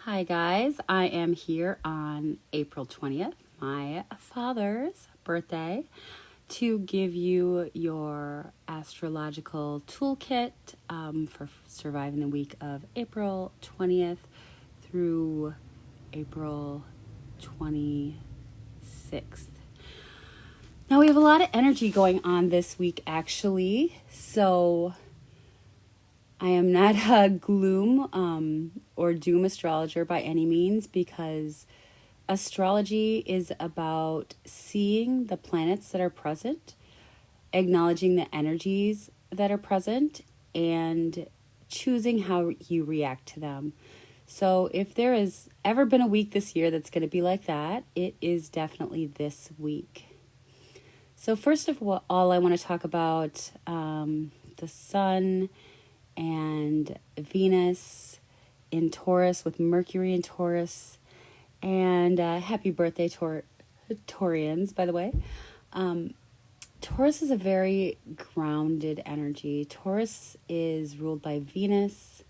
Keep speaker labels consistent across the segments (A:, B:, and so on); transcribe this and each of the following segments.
A: Hi guys, I am here on April 20th, my father's birthday, to give you your astrological toolkit for surviving the week of April 20th through April 26th. Now we have a lot of energy going on this week actually, so I am not a gloom or doom astrologer by any means, because astrology is about seeing the planets that are present, acknowledging the energies that are present, and choosing how you react to them. So if there has ever been a week this year that's going to be like that, it is definitely this week. So first of all, I want to talk about the sun and Venus in Taurus with Mercury in Taurus. And happy birthday, Taurians, by the way. Taurus is a very grounded energy. Taurus is ruled by Venus.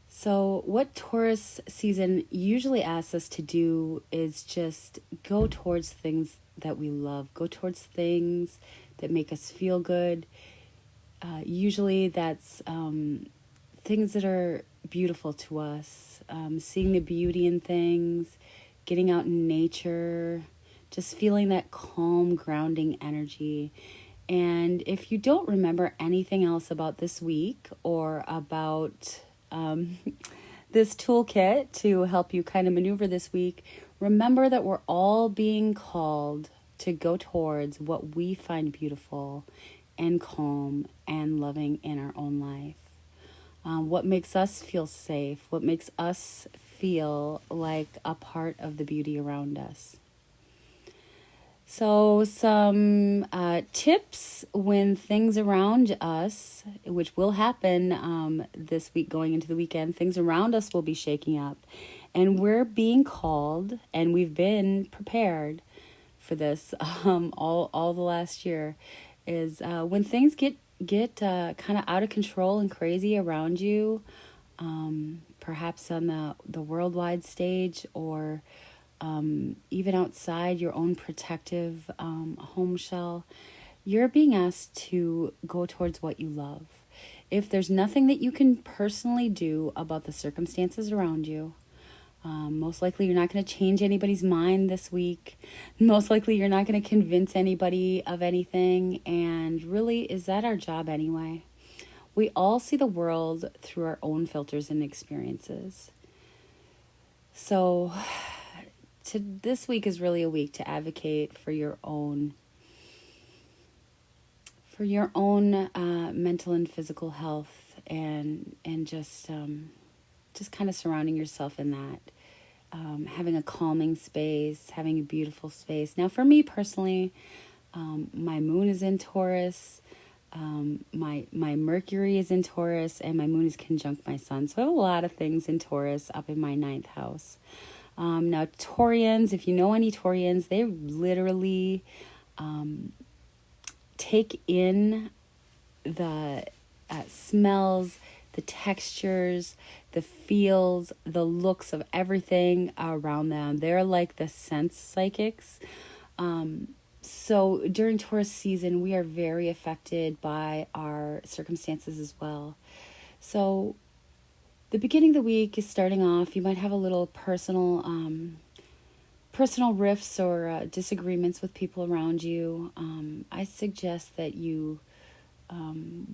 A: So what Taurus season usually asks us to do is just go towards things that we love. Go towards things that make us feel good. Usually that's things that are beautiful to us, seeing the beauty in things, getting out in nature, just feeling that calm, grounding energy. And if you don't remember anything else about this week or about this toolkit to help you kind of maneuver this week, remember that we're all being called to go towards what we find beautiful and calm and loving in our own life. What makes us feel safe, what makes us feel like a part of the beauty around us. So some tips when things around us, which will happen this week going into the weekend, things around us will be shaking up. And we're being called, and we've been prepared for this all the last year, is when things get kind of out of control and crazy around you, perhaps on the worldwide stage, or even outside your own protective home shell, you're being asked to go towards what you love. If there's nothing that you can personally do about the circumstances around you, most likely you're not going to change anybody's mind this week. Most likely you're not going to convince anybody of anything. And really, is that our job anyway? We all see the world through our own filters and experiences. So this week is really a week to advocate for your own mental and physical health, and just kind of surrounding yourself in that. Having a calming space, having a beautiful space. Now, for me personally, my moon is in Taurus, my Mercury is in Taurus, and my moon is conjunct my sun. So I have a lot of things in Taurus up in my 9th house. Now, Taurians, if you know any Taurians, they literally take in the smells, the textures, the feels, the looks of everything around them. They're like the sense psychics. So during Taurus season, we are very affected by our circumstances as well. So the beginning of the week is starting off. You might have a little personal rifts or disagreements with people around you. I suggest that you,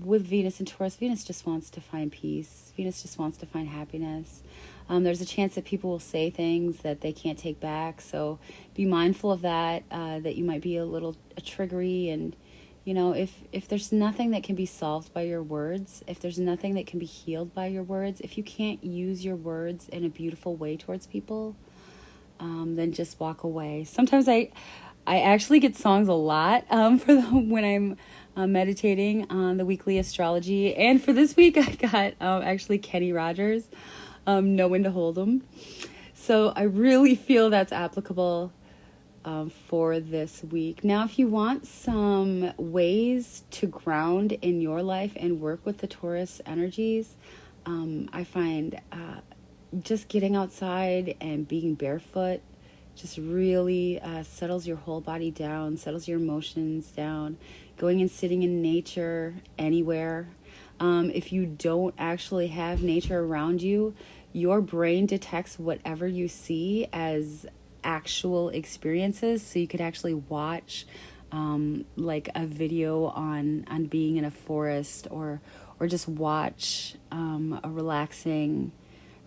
A: with Venus and Taurus, Venus just wants to find peace. Venus just wants to find happiness. There's a chance that people will say things that they can't take back. So be mindful of that, that you might be a little triggery. And, you know, if there's nothing that can be solved by your words, if there's nothing that can be healed by your words, if you can't use your words in a beautiful way towards people, then just walk away. Sometimes I actually get songs a lot when I'm meditating on the weekly astrology. And for this week, I got actually Kenny Rogers, Know When to Hold 'Em. So I really feel that's applicable for this week. Now, if you want some ways to ground in your life and work with the Taurus energies, I find just getting outside and being barefoot just really settles your whole body down, settles your emotions down. Going and sitting in nature anywhere. If you don't actually have nature around you, your brain detects whatever you see as actual experiences. So you could actually watch like a video on being in a forest, or just watch a relaxing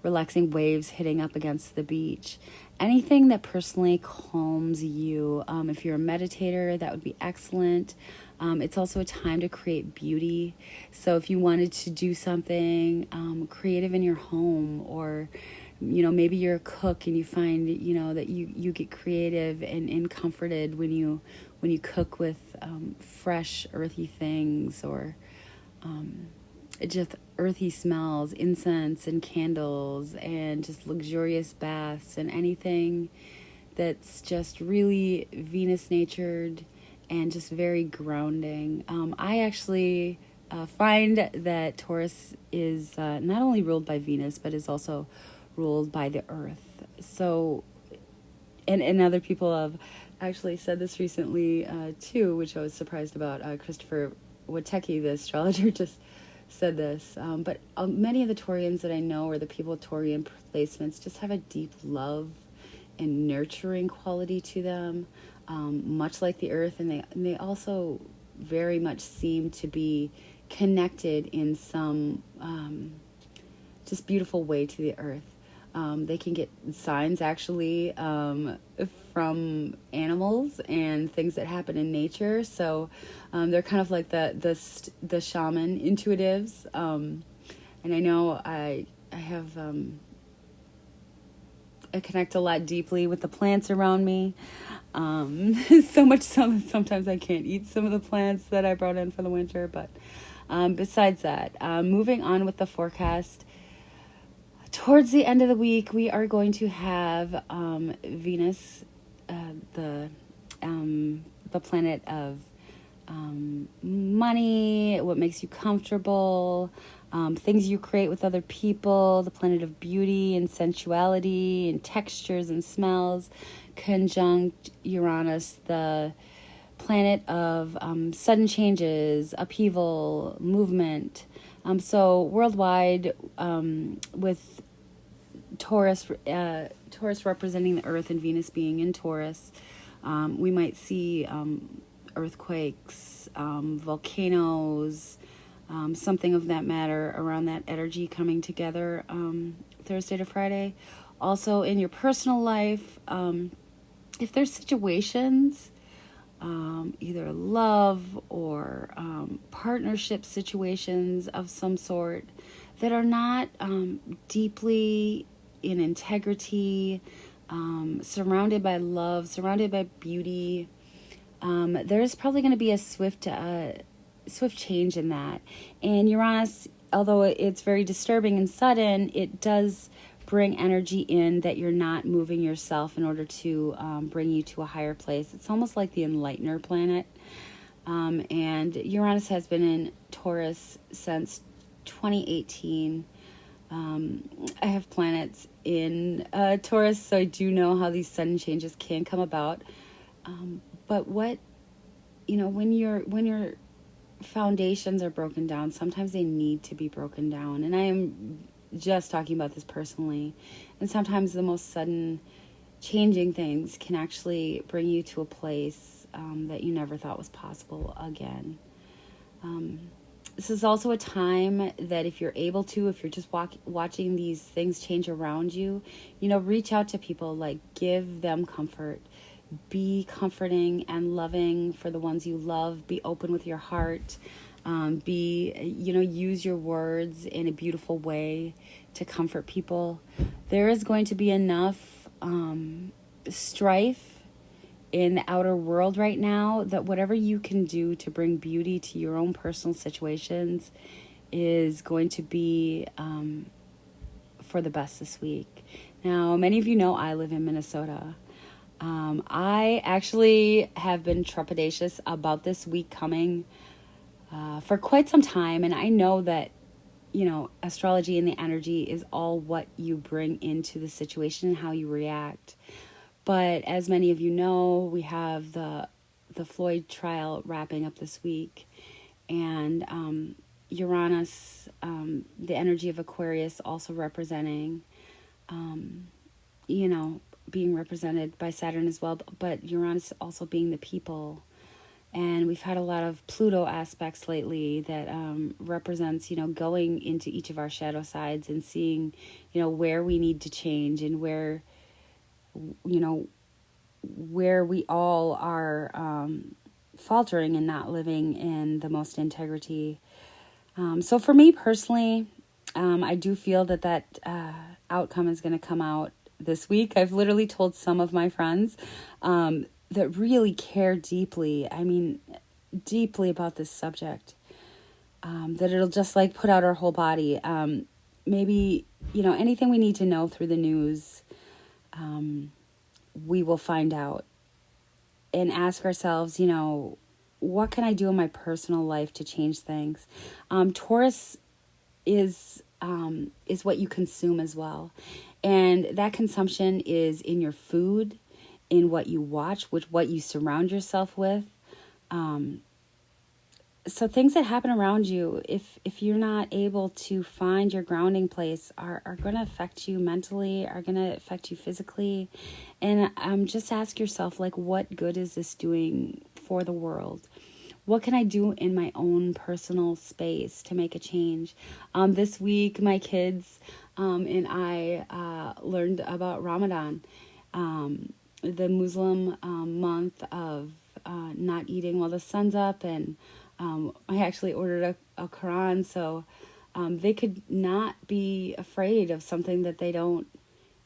A: waves hitting up against the beach. Anything that personally calms you. If you're a meditator, that would be excellent. It's also a time to create beauty. So if you wanted to do something creative in your home, or maybe you're a cook and you find that you get creative and comforted when you cook with fresh earthy things, or just earthy smells, incense and candles, and just luxurious baths, and anything that's just really Venus natured and just very grounding. I actually find that Taurus is not only ruled by Venus, but is also ruled by the earth. So, and other people have actually said this recently too, which I was surprised about. Christopher Witecki, the astrologer, just said this. But many of the Taurians that I know, or the people with Taurian placements, just have a deep love and nurturing quality to them, much like the earth. And they also very much seem to be connected in some just beautiful way to the earth. They can get signs actually from animals and things that happen in nature. So they're kind of like the shaman intuitives. And I know I have I connect a lot deeply with the plants around me. So much so that sometimes I can't eat some of the plants that I brought in for the winter. But besides that, moving on with the forecast. Towards the end of the week, we are going to have Venus, the planet of money, what makes you comfortable, things you create with other people, the planet of beauty and sensuality and textures and smells, conjunct Uranus, the planet of sudden changes, upheaval, movement. So worldwide, with Taurus representing the Earth and Venus being in Taurus, we might see earthquakes, volcanoes, something of that matter around that energy coming together Thursday to Friday. Also in your personal life, if there's situations, either love or partnership situations of some sort that are not deeply in integrity, surrounded by love, surrounded by beauty, there's probably going to be a swift change in that. And Uranus, although it's very disturbing and sudden, it does bring energy in that you're not moving yourself in order to bring you to a higher place. It's almost like the enlightener planet. And Uranus has been in Taurus since 2018. I have planets in Taurus, so I do know how these sudden changes can come about. But when your foundations are broken down, sometimes they need to be broken down. And I am just talking about this personally. And sometimes the most sudden changing things can actually bring you to a place that you never thought was possible again. This is also a time that if you're able to, if you're just watching these things change around you, reach out to people, like give them comfort. Be comforting and loving for the ones you love. Be open with your heart. Use your words in a beautiful way to comfort people. There is going to be enough strife in the outer world right now that whatever you can do to bring beauty to your own personal situations is going to be for the best this week. Now, many of you know I live in Minnesota. I actually have been trepidatious about this week coming for quite some time, and I know that astrology and the energy is all what you bring into the situation and how you react. But as many of you know, we have the Floyd trial wrapping up this week, and Uranus, the energy of Aquarius, also representing, being represented by Saturn as well, but Uranus also being the people. And we've had a lot of Pluto aspects lately that represents, going into each of our shadow sides and seeing, where we need to change and where we all are faltering and not living in the most integrity. So for me personally, I do feel that outcome is going to come out this week. I've literally told some of my friends that really care deeply, deeply about this subject, that it'll just like put out our whole body. Maybe, anything we need to know through the news, we will find out and ask ourselves, what can I do in my personal life to change things? Taurus is what you consume as well. And that consumption is in your food, in what you watch, with what you surround yourself with. So things that happen around you, if you're not able to find your grounding place, are going to affect you mentally, are going to affect you physically. And just ask yourself, what good is this doing for the world? What can I do in my own personal space to make a change? This week, my kids and I learned about Ramadan, the Muslim month of not eating while the sun's up. And I actually ordered a Quran so they could not be afraid of something that they don't,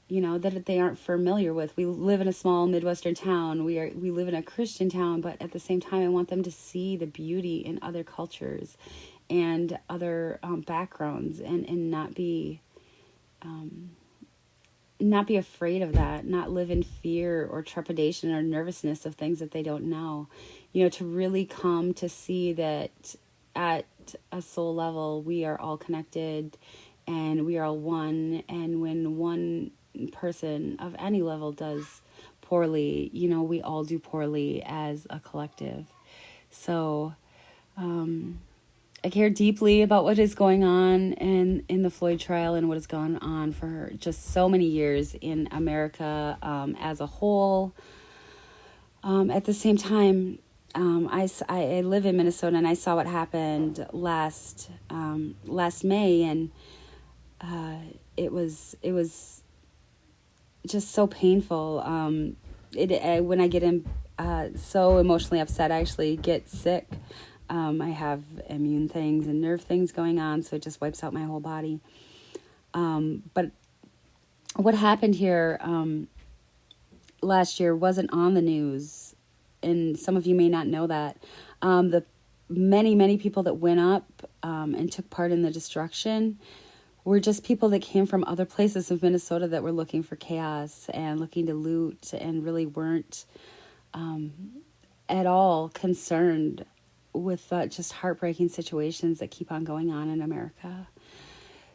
A: that they aren't familiar with. We live in a small Midwestern town. We live in a Christian town, but at the same time, I want them to see the beauty in other cultures and other backgrounds, and not be afraid of that, not live in fear or trepidation or nervousness of things that they don't know. To really come to see that at a soul level, we are all connected and we are all one. And when one person of any level does poorly, we all do poorly as a collective. So I care deeply about what is going on in the Floyd trial and what has gone on for just so many years in America as a whole. At the same time, I live in Minnesota, and I saw what happened last May, and it was just so painful. When I get so emotionally upset, I actually get sick. I have immune things and nerve things going on, so it just wipes out my whole body. But what happened here last year wasn't on the news, and some of you may not know that. The many people that went up and took part in the destruction were just people that came from other places of Minnesota that were looking for chaos and looking to loot, and really weren't at all concerned with just heartbreaking situations that keep on going on in America.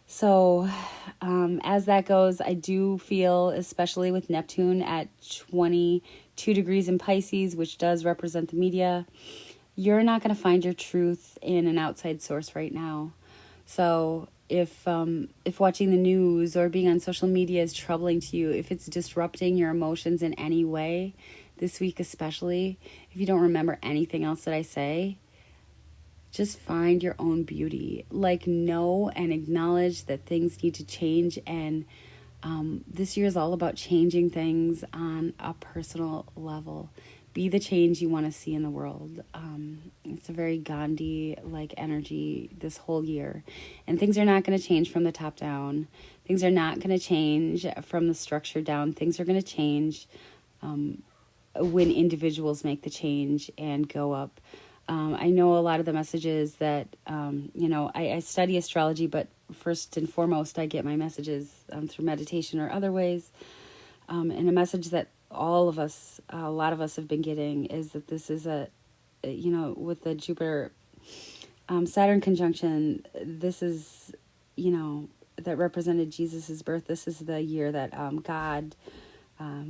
A: So as that goes, I do feel, especially with Neptune at 22 degrees in Pisces, which does represent the media, you're not going to find your truth in an outside source right now. So if watching the news or being on social media is troubling to you, if it's disrupting your emotions in any way, this week especially, if you don't remember anything else that I say, just find your own beauty. Know and acknowledge that things need to change. And this year is all about changing things on a personal level. Be the change you want to see in the world. It's a very Gandhi-like energy this whole year. And things are not going to change from the top down. Things are not going to change from the structure down. Things are going to change when individuals make the change and go up. I know a lot of the messages that, I study astrology, but first and foremost, I get my messages through meditation or other ways. And a message that a lot of us have been getting is that this is with the Jupiter Saturn conjunction, this is that represented Jesus's birth. This is the year that God,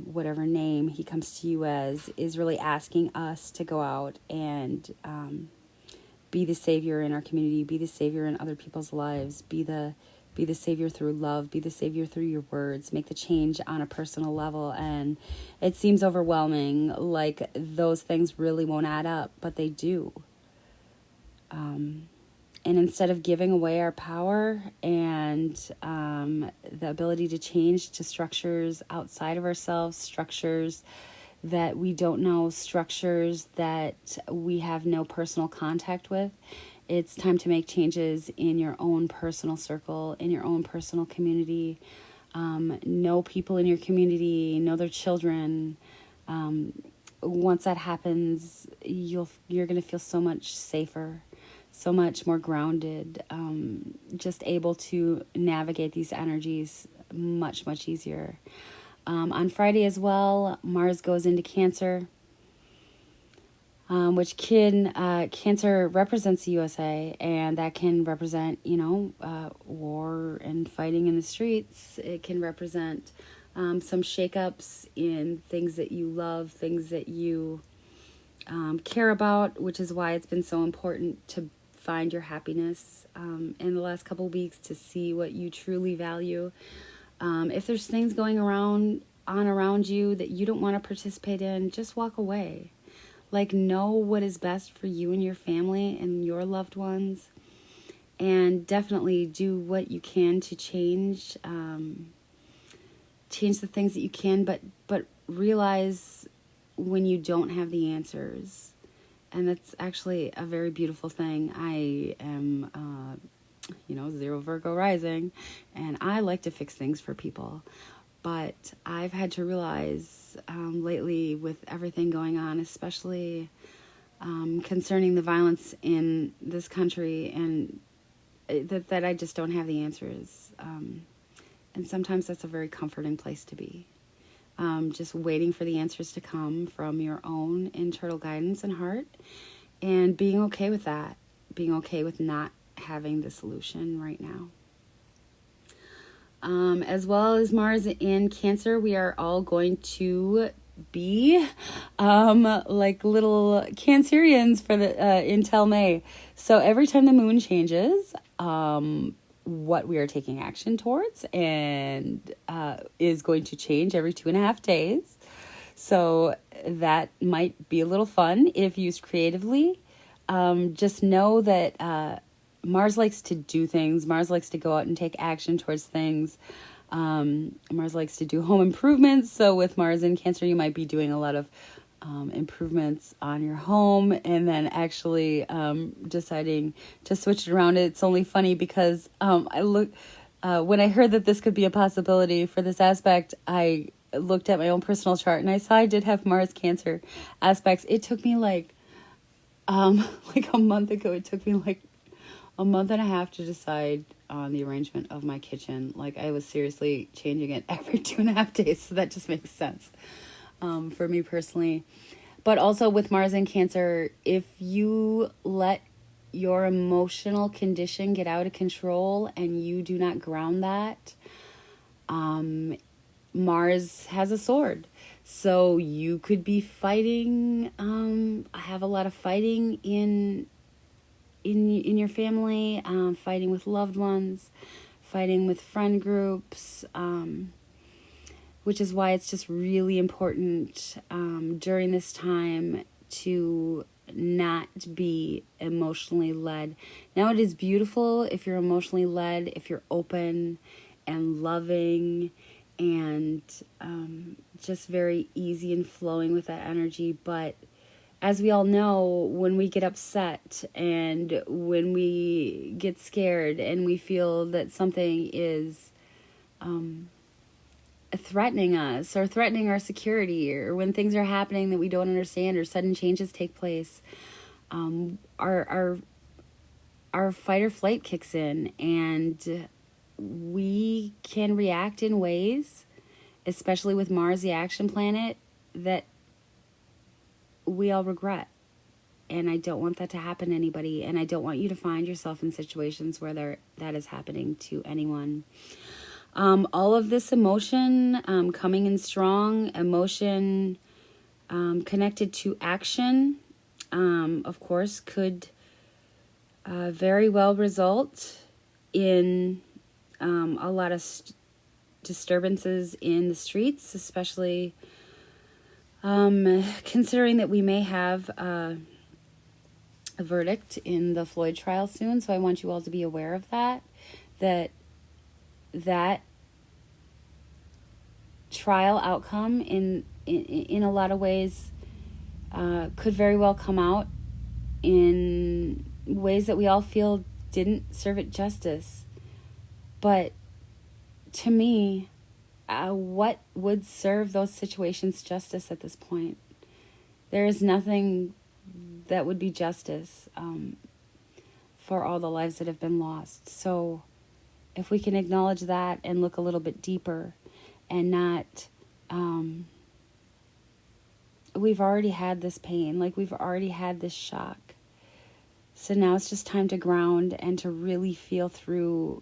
A: whatever name he comes to you as, is really asking us to go out and be the savior in our community, be the savior in other people's lives, be the savior through love, be the savior through your words, make the change on a personal level. And it seems overwhelming, like those things really won't add up, but they do. And instead of giving away our power and the ability to change to structures outside of ourselves, structures that we don't know, structures that we have no personal contact with, it's time to make changes in your own personal circle, in your own personal community. Know people in your community, know their children. Once that happens, you're going to feel so much safer, so much more grounded, just able to navigate these energies much, much easier. On Friday as well, Mars goes into Cancer, which Cancer represents the USA, and that can represent, war and fighting in the streets. It can represent some shakeups in things that you love, things that you care about, which is why it's been so important to find your happiness in the last couple of weeks, to see what you truly value. If there's things going around you that you don't want to participate in, just walk away. Like, know what is best for you and your family and your loved ones, and definitely do what you can to change the things that you can, but realize when you don't have the answers. And that's actually a very beautiful thing. I am, 0 Virgo rising, and I like to fix things for people. But I've had to realize lately, with everything going on, especially concerning the violence in this country, and that I just don't have the answers. And sometimes that's a very comforting place to be. Just waiting for the answers to come from your own internal guidance and heart, and being okay with that, being okay with not having the solution right now. As well as Mars in Cancer, we are all going to be like little Cancerians for the until May. So every time the moon changes, what we are taking action towards and is going to change every 2.5 days. So that might be a little fun if used creatively. Just know that Mars likes to do things. Mars likes to go out and take action towards things. Mars likes to do home improvements. So with Mars in Cancer, you might be doing a lot of improvements on your home, and then actually deciding to switch it around. It's only funny because when I heard that this could be a possibility for this aspect, I looked at my own personal chart and I saw I did have Mars Cancer aspects. It took me like a month ago. It took me like a month and a half to decide on the arrangement of my kitchen. Like, I was seriously changing it every 2.5 days. So that just makes sense for me personally. But also with Mars in Cancer, if you let your emotional condition get out of control and you do not ground that, Mars has a sword. So you could be fighting, have a lot of fighting in your family, fighting with loved ones, fighting with friend groups, which is why it's just really important during this time to not be emotionally led. Now, it is beautiful if you're emotionally led, if you're open and loving and just very easy and flowing with that energy. But as we all know, when we get upset and when we get scared and we feel that something is threatening us or threatening our security, or when things are happening that we don't understand or sudden changes take place, our fight or flight kicks in, and we can react in ways, especially with Mars, the action planet, that we all regret. And I don't want that to happen to anybody. And I don't want you to find yourself in situations where that is happening to anyone. All of this emotion, coming in strong, emotion connected to action, of course, could very well result in a lot of disturbances in the streets, especially considering that we may have a verdict in the Floyd trial soon. So I want you all to be aware of that trial outcome in a lot of ways could very well come out in ways that we all feel didn't serve it justice. But to me, what would serve those situations justice at this point? There is nothing that would be justice for all the lives that have been lost. So if we can acknowledge that and look a little bit deeper and not, we've already had this pain, like we've already had this shock. So now it's just time to ground and to really feel through,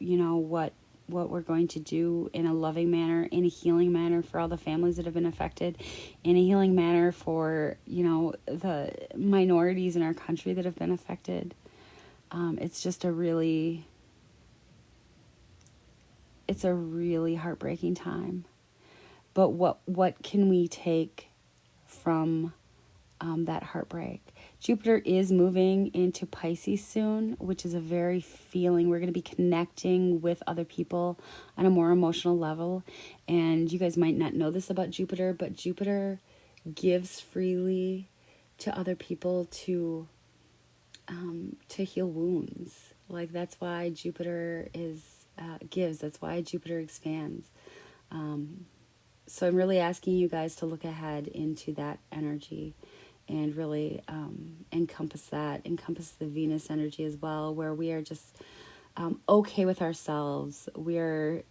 A: what we're going to do in a loving manner, in a healing manner for all the families that have been affected, in a healing manner for, the minorities in our country that have been affected. It's just a really heartbreaking time. But what can we take from that heartbreak? Jupiter is moving into Pisces soon, which is a very feeling. We're going to be connecting with other people on a more emotional level. And you guys might not know this about Jupiter, but Jupiter gives freely to other people to heal wounds. Like, that's why Jupiter gives. That's why Jupiter expands. So I'm really asking you guys to look ahead into that energy and really encompass the Venus energy as well, where we are just okay with ourselves. We're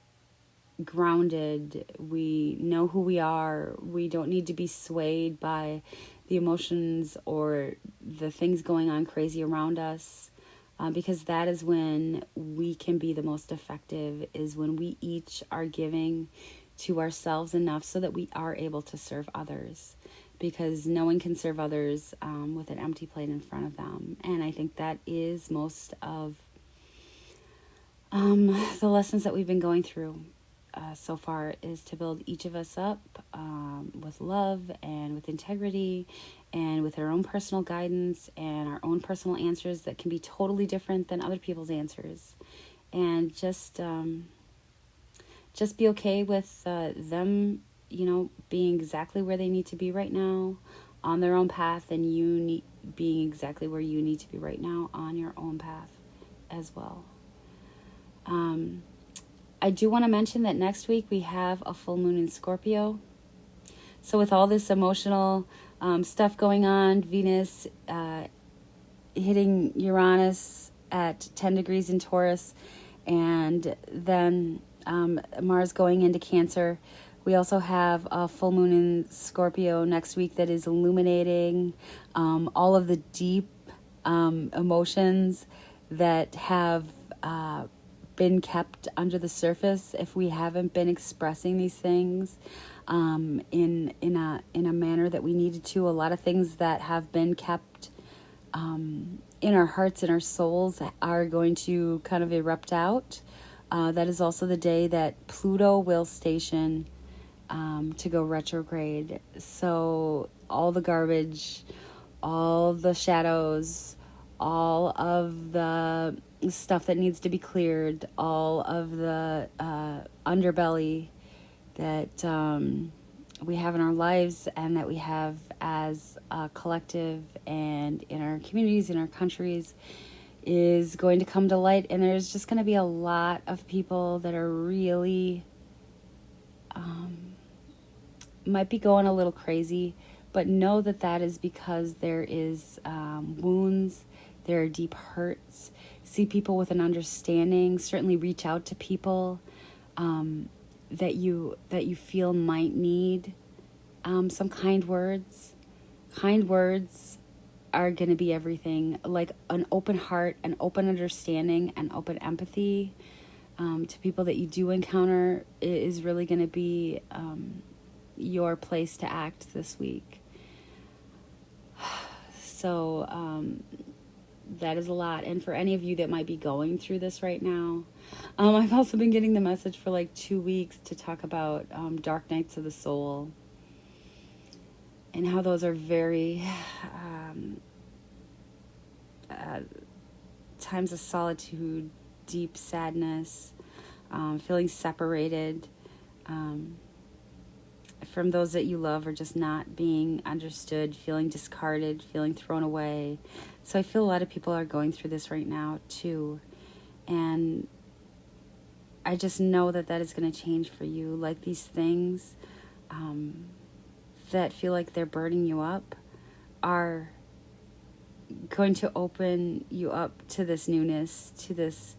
A: grounded. We know who we are. We don't need to be swayed by the emotions or the things going on crazy around us, because that is when we can be the most effective, is when we each are giving to ourselves enough so that we are able to serve others, because no one can serve others with an empty plate in front of them. And I think that is most of the lessons that we've been going through so far, is to build each of us up with love and with integrity and with our own personal guidance and our own personal answers that can be totally different than other people's answers. And just be okay with them, being exactly where they need to be right now on their own path, and you being exactly where you need to be right now on your own path as well. I do want to mention that next week we have a full moon in Scorpio. So with all this emotional stuff going on, Venus hitting Uranus at 10 degrees in Taurus, and then Mars going into Cancer. We also have a full moon in Scorpio next week that is illuminating all of the deep emotions that have been kept under the surface if we haven't been expressing these things in a manner that we needed to. A lot of things that have been kept in our hearts and our souls are going to kind of erupt out. That is also the day that Pluto will station to go retrograde. So all the garbage, all the shadows, all of the stuff that needs to be cleared, all of the underbelly that we have in our lives and that we have as a collective and in our communities, in our countries, is going to come to light. And there's just going to be a lot of people that are really might be going a little crazy, but know that that is because there is wounds, there are deep hurts. See people with an understanding. Certainly reach out to people that you feel might need some kind words. Kind words are going to be everything. Like an open heart, an open understanding, an open empathy to people that you do encounter is really going to be your place to act this week. So that is a lot. And for any of you that might be going through this right now, I've also been getting the message for like 2 weeks to talk about dark nights of the soul and how those are very times of solitude, deep sadness, feeling separated from those that you love, or just not being understood, feeling discarded, feeling thrown away. So I feel a lot of people are going through this right now too. And I just know that that is going to change for you. Like these things that feel like they're burning you up are going to open you up to this newness, to this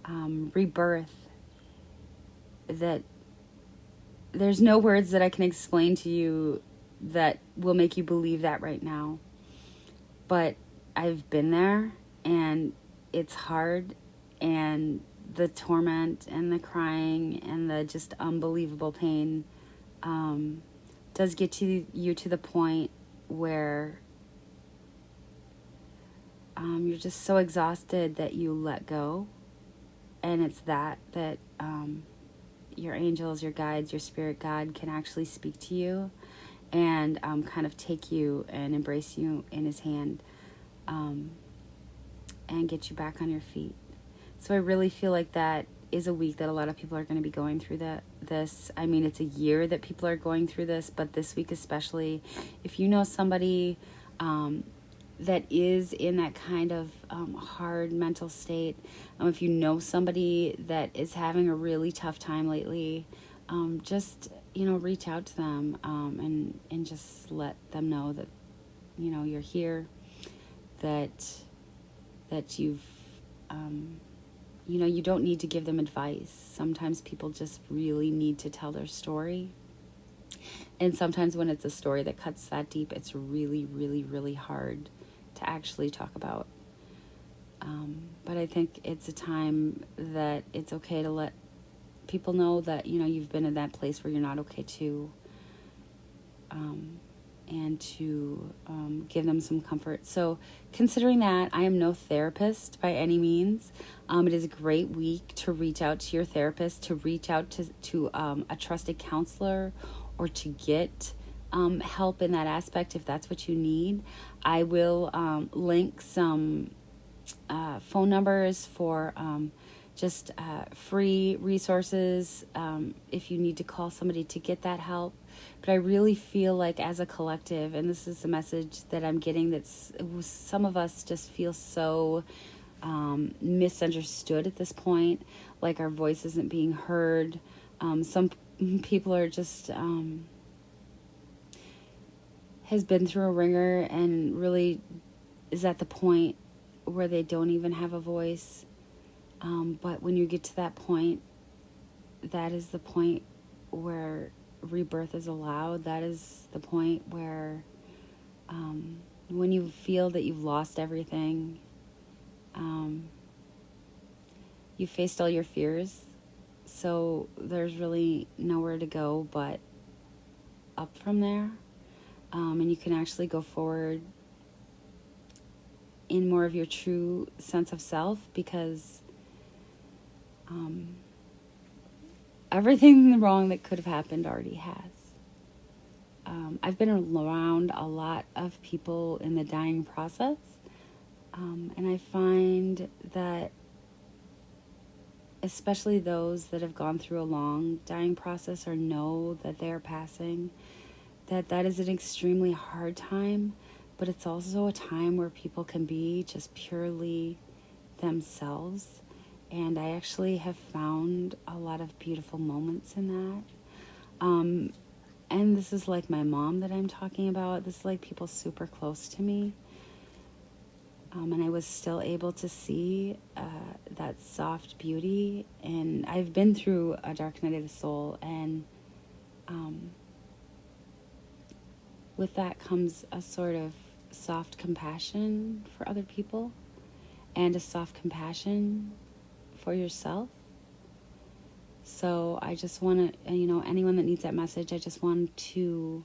A: rebirth that there's no words that I can explain to you that will make you believe that right now. But I've been there, and it's hard, and the torment and the crying and the just unbelievable pain does get to you to the point where you're just so exhausted that you let go. And it's that your angels, your guides, your spirit God can actually speak to you and kind of take you and embrace you in his hand and get you back on your feet. So I really feel like that is a week that a lot of people are going to be going through this. I mean, it's a year that people are going through this, but this week especially, if you know somebody that is in that kind of hard mental state, if you know somebody that is having a really tough time lately, just, reach out to them and just let them know that, you're here, that you've, you don't need to give them advice. Sometimes people just really need to tell their story. And sometimes when it's a story that cuts that deep, it's really, really, really hard to actually talk about. But I think it's a time that it's okay to let people know that, you've been in that place where you're not okay too. And to give them some comfort. So considering that, I am no therapist by any means. It is a great week to reach out to your therapist, to reach out to a trusted counselor, or to get help in that aspect if that's what you need. I will link some phone numbers for just free resources if you need to call somebody to get that help. But I really feel like as a collective, and this is the message that I'm getting, that some of us just feel so misunderstood at this point, like our voice isn't being heard. Some people are just has been through a ringer and really is at the point where they don't even have a voice. But when you get to that point, that is the point where rebirth is allowed. That is the point where when you feel that you've lost everything, you faced all your fears, so there's really nowhere to go but up from there. And you can actually go forward in more of your true sense of self, because everything wrong that could have happened already has. I've been around a lot of people in the dying process, and I find that especially those that have gone through a long dying process or know that they're passing, that is an extremely hard time, but it's also a time where people can be just purely themselves. And I actually have found a lot of beautiful moments in that. And this is like my mom that I'm talking about. This is like people super close to me. And I was still able to see that soft beauty. And I've been through a dark night of the soul, and with that comes a sort of soft compassion for other people and a soft compassion for yourself. So I just want to, anyone that needs that message, I just want to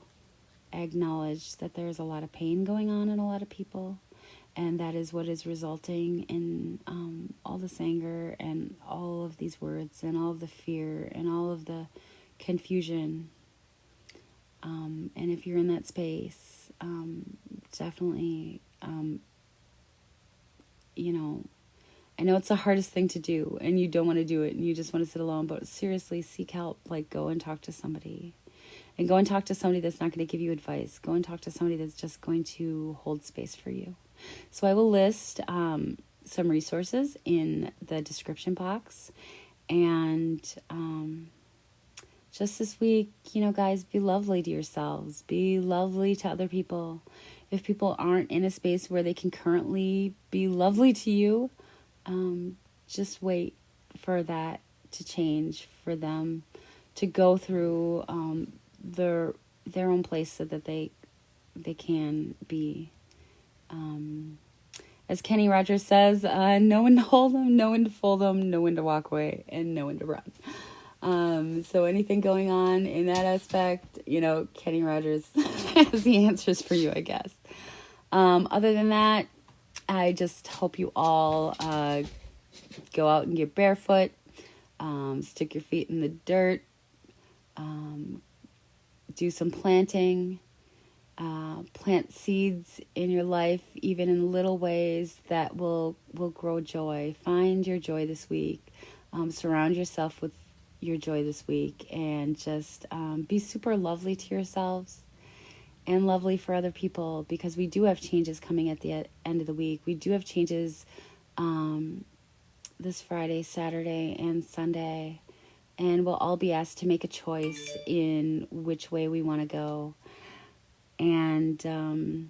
A: acknowledge that there's a lot of pain going on in a lot of people. And that is what is resulting in all this anger and all of these words and all of the fear and all of the confusion. And if you're in that space, definitely, I know it's the hardest thing to do and you don't want to do it and you just want to sit alone, but seriously, seek help. Like, go and talk to somebody. And go and talk to somebody that's not going to give you advice. Go and talk to somebody that's just going to hold space for you. So I will list some resources in the description box. And just this week, guys, be lovely to yourselves. Be lovely to other people. If people aren't in a space where they can currently be lovely to you, just wait for that to change, for them to go through their own place so that they can be, as Kenny Rogers says, know when to hold them, know when to fold them, know when to walk away, and know when to run. So anything going on in that aspect, Kenny Rogers has the answers for you, I guess. Other than that, I just hope you all go out and get barefoot, stick your feet in the dirt, do some planting, plant seeds in your life, even in little ways that will grow joy. Find your joy this week. Surround yourself with your joy this week, and just be super lovely to yourselves and lovely for other people, because we do have changes coming at the end of the week. We do have changes this Friday, Saturday, and Sunday. And we'll all be asked to make a choice in which way we want to go. And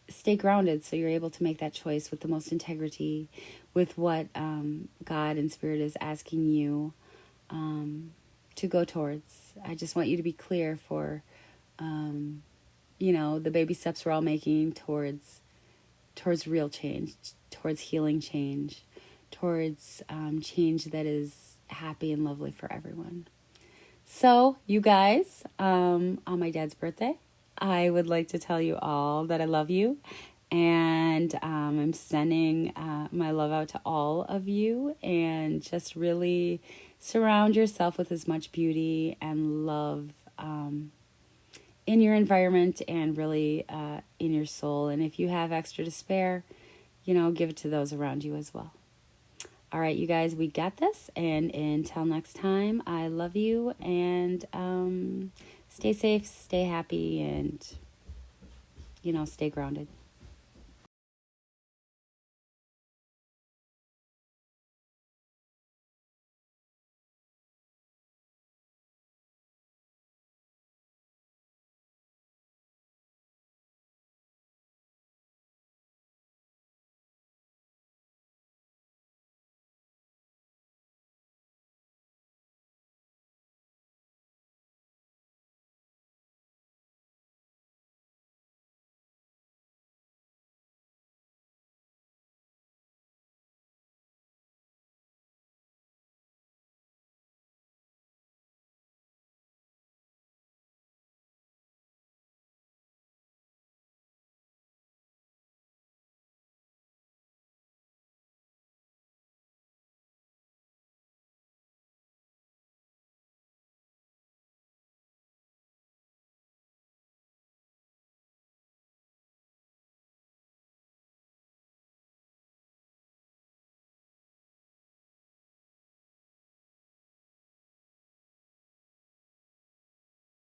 A: stay grounded so you're able to make that choice with the most integrity, with what God and Spirit is asking you to go towards. I just want you to be clear for, the baby steps we're all making towards real change, towards healing change, towards change that is happy and lovely for everyone. So, you guys, on my dad's birthday, I would like to tell you all that I love you, and I'm sending my love out to all of you, and just really surround yourself with as much beauty and love in your environment and really in your soul. And if you have extra to spare, give it to those around you as well. All right, you guys, we got this. And until next time, I love you, and stay safe, stay happy, and, stay grounded.